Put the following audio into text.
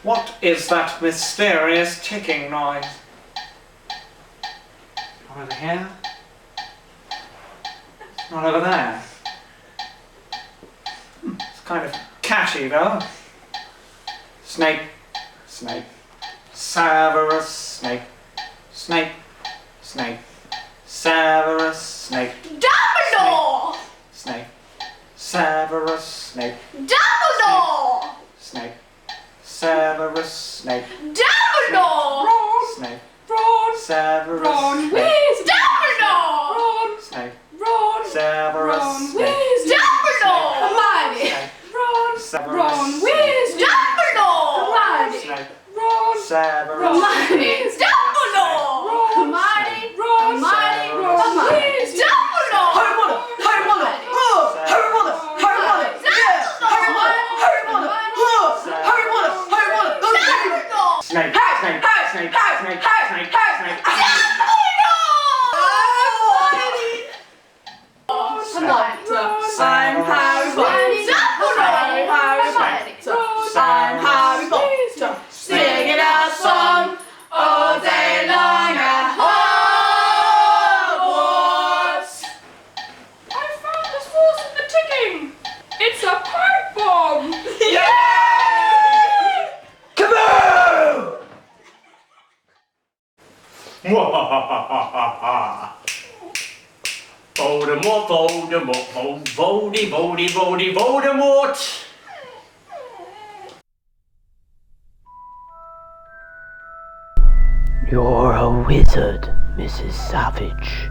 What is that mysterious ticking noise? Not over here. It's not over there. It's kind of catchy though. Snake, snake, Severus snake, snake, snake, Severus snake. Dumbledore! Snake, Severus snake. Dumbledore! Snake, Severus snake. Dumbledore! Snake, Ron! Severus Ron! snake. Where's Dumbledore! Ron! Snake, Ron! Severus Ron! snake. Where's Dumbledore! Hermione! Snake, Ron! Severus Ron! snake. Where's Dumbledore! Hermione! Snake, Ron! Severus Hermione! snake. Dumbledore! Hermione! Ron! Hermione! Ron! Where's Dumbledore! Harry Potter! Harry Potter! Harry Potter! Harry Potter! Yeah! Harry Potter! Harry Potter! Harry Potter! Harry Potter! Dumbledore! Snake, snake, snake, snake, snake, snake. I'm Harry Potter. I'm Harry Potter. Singing a song all day long at Hogwarts. I found the source of the ticking. It's a pipe bomb. Yay! Kaboom! Voldemort, Voldemort, Voldemort! You're a wizard, Mrs. Savage.